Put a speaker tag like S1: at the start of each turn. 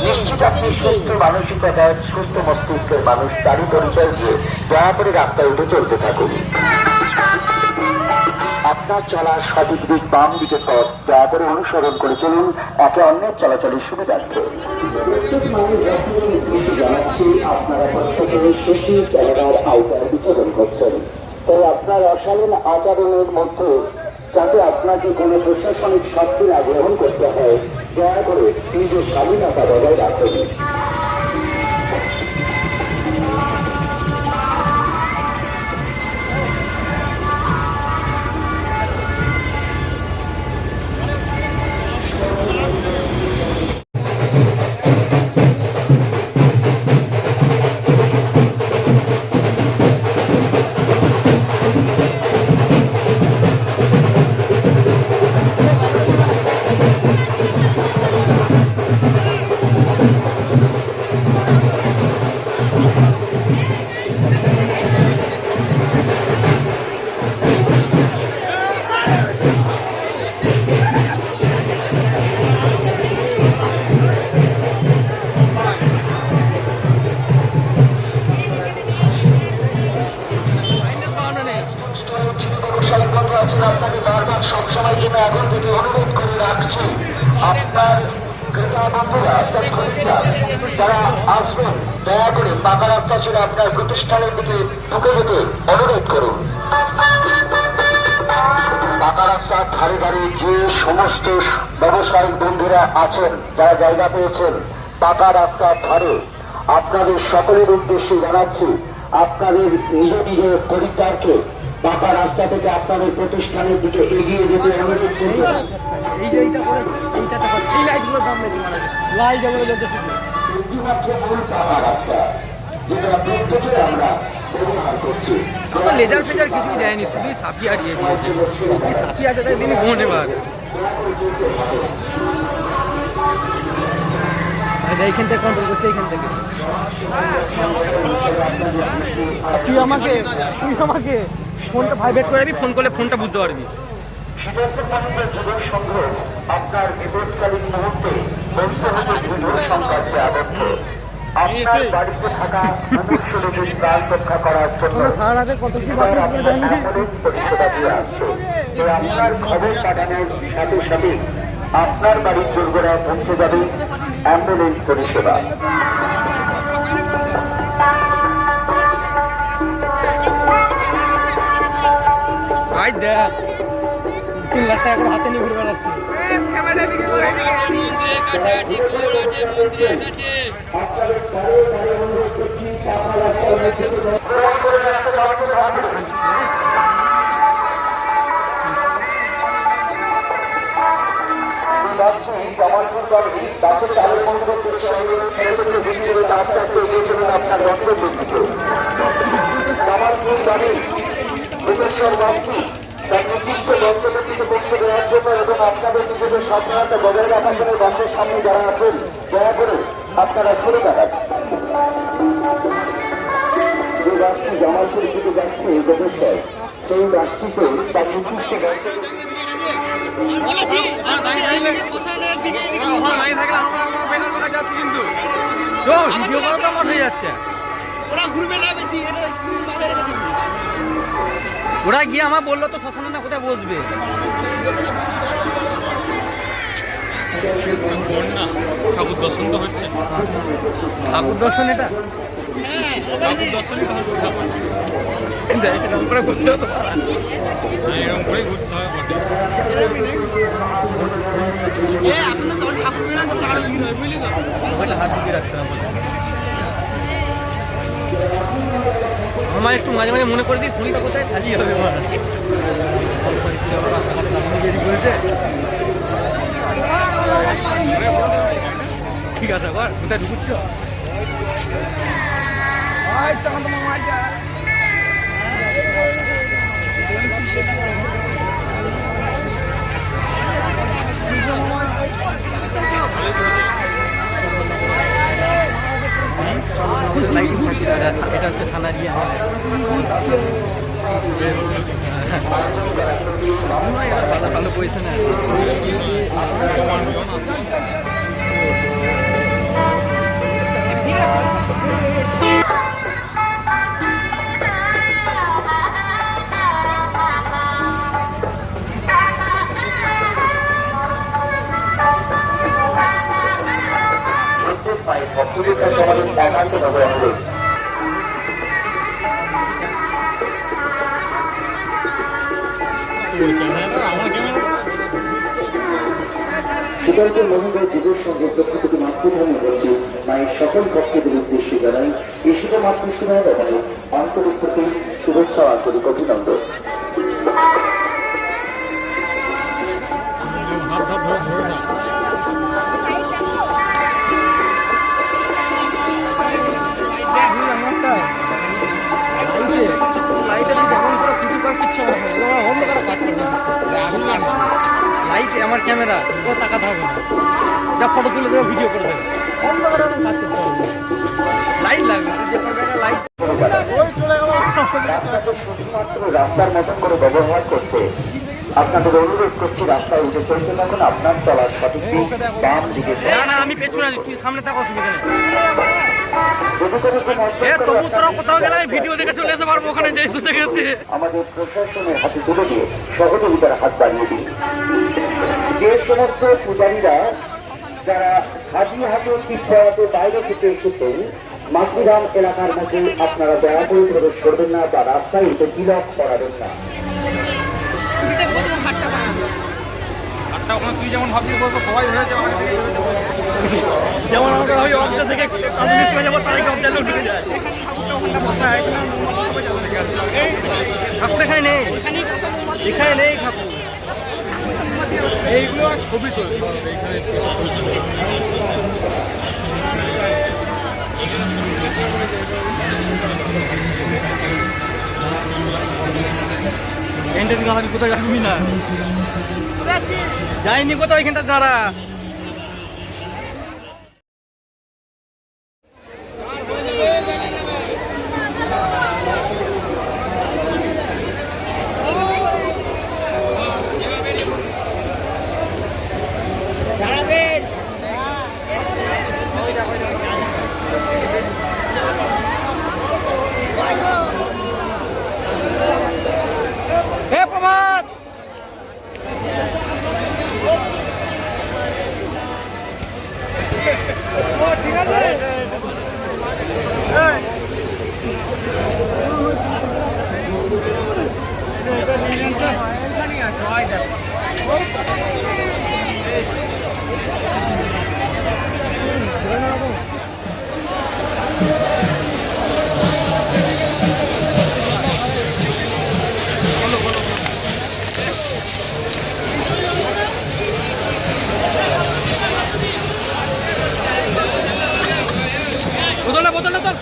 S1: নিশ্চিত আপনি সুস্থ মানসিকতার সুস্থ মস্তিষ্কের মানুষ, তারই পরিচয় দিয়ে দয়া করে রাস্তায় উঠে চলতে থাকুন। আপনার চলার সঠিক দিক বাম দিকের পথ দয়া করে অনুসরণ করে চলুন, একে অন্যের চলাচলের সুবিধার্থে। আপনারা প্রত্যেকে শেষে ক্যামেরার আওতায় বিচরণ করছেন, তাই আপনার অশালীন আচরণের মধ্যে যাতে আপনাকে কোনো প্রশাসনিক শাস্তি না গ্রহণ করতে হয়, দয়া করে নিজের স্বাধীনতা বজায় রাখুন। আপনাকে বারবার সবসময় জন্য এখন থেকে অনুরোধ করে রাখছি, আপনার ক্রেতা বন্ধুরা যারা আসবেন দয়া করে পাকা রাস্তা ছেড়ে আপনার প্রতিষ্ঠানের দিকে ঢুকে যেতে অনুরোধ করুন। পাকা রাস্তার ধারে ধারে যে সমস্ত ব্যবসায়িক বন্ধুরা আছেন, যারা জায়গা পেয়েছেন পাকা রাস্তার ধারে, আপনাদের সকলের উদ্দেশ্যে জানাচ্ছি আপনাদের নিজ নিজের পরিচয়কে পাকা রাস্তা থেকে আপনাদের প্রতিষ্ঠানের দিকে এগিয়ে যেতে অনুরোধ করি।
S2: লেজার ফেজার কিছুই দেয়নি, শুধু সাপিয়া দিয়ে দিয়েছে। সাপিয়া যেটাই তিনি ঘুম এবার এইখান থেকে কন্ট্রোল করছে, এইখান থেকে। তুই আমাকে ফোনটা ভাইব্রেট করে দিবি, ফোন করলে ফোনটা বুঝতে পারবি।
S1: আপনার বিপদকালীন মুহূর্তে সংকটে আবদ্ধ আপনার বাড়িতে থাকা মুমূর্ষুদের প্রাণ রক্ষা করার জন্য পরিষেবা দিয়ে আসছে। আপনার খবর পাঠানোর সাথে সাথে আপনার বাড়ির দুর্গরায় পৌঁছে যাবে অ্যাম্বুলেন্স পরিষেবা।
S2: দেখ 3 লাখ টাকা করে হাতে নিয়ে ঘুরে বেড়াচ্ছে।
S1: আপনার গন্তব্যের দিকে জামালপুর গাড়ি ভুবনেশ্বর বাসী তার নির্দিষ্ট গন্তব্যের দিকে পৌঁছে দেওয়ার জন্য এবং আপনাদের নিজেদের স্বাধীনতা বজায় রাখার জন্য বাসের সামনে যারা আছেন দয়া করে আপনারা সরে দাঁড়ান। যে বাসটি জামালপুরের দিকে যাচ্ছে ভুবনেশ্বর, সেই বাসটিতে তার নির্দিষ্ট
S2: ওরা গিয়ে আমার বললো তো শ্মশানে না কোথায় বসবে। ঠাকুর দর্শন তো হচ্ছে, ঠাকুর দর্শন এটা এরকম করে ঘুরতে হতো, এরকম করে ঘুরতে হয় বটে। হাত দিকে রাখছে আমার একটু মাঝে মাঝে মনে করে দিই ফোনটা কোথায় খালি হবে। ঠিক আছে আবার কোথায় ঢুকুচ্ছ? এটা হচ্ছে থানা দিয়ে ভালো ভালো পজিশনে আছে।
S1: ভক্তদের কাছে আমাদের একান্তভাবে অনুরোধ, শীতলপুর মহিলার যুগের সঙ্গে পক্ষ থেকে মাতৃভূমি বলছি মায়ের সকল ভক্তদের উদ্দেশ্যে জানাই এই শুভ মাতৃসেবায় ব্যাপারে আন্তরিক থেকে শুভেচ্ছা ও আন্তরিক অভিনন্দন।
S2: লাইট আমার ক্যামেরা ও তাকাতে হবে না, যা ফটো তুলে দেবে ভিডিও করে দেবে, অন্ধকারে কাজ করতে হবে, লাইট লাগবে যে লাইট
S1: শুধুমাত্র রাস্তার মতন করে ব্যবহার করতে আপনাদের অনুরোধ করছি, রাস্তায় উঠে চলতে থাকুন, আপনার চলার সঠিক দিক বাম দিকে।
S2: না না আমি পেছনে আছি, তুই সামনে থাকো, অসুবিধা নেই।
S1: যদি কোনো
S2: তবু তোরা কোথাও গেলে আমি ভিডিও দেখে চলে যেতে পারবো, ওখানে যে সুযোগ গেছে
S1: আমাদের প্রশাসনের হাতে তুলে দিয়ে সহযোগিতার হাত বাড়িয়ে দিন। যে সমস্ত পূজারীরা যারা হাজি হাতে তীর্থয়াতে বাইরে থেকে এসেছেন, মাতৃধাম এলাকার মধ্যে আপনারা দয়া করে প্রবেশ করবেন না বা রাস্তায় উঠে তিলক করাবেন না।
S2: তুই যেমন ভাবছিস সবাই হয়েছে, যেমন আমাকে ভাবি অবজা থেকে যাবো তার অবজা লোক ঢুকে যায়। ঠাকুর এখানে নেই, এখানে নেই ঠাকুর, এইগুলো ছবি তোলে এখানে। কোথায় যাবি না, যাইনি কোথাও, এখানটা দাঁড়া। হে প্রভাত, ঠিক আছে। বোতলটা তোর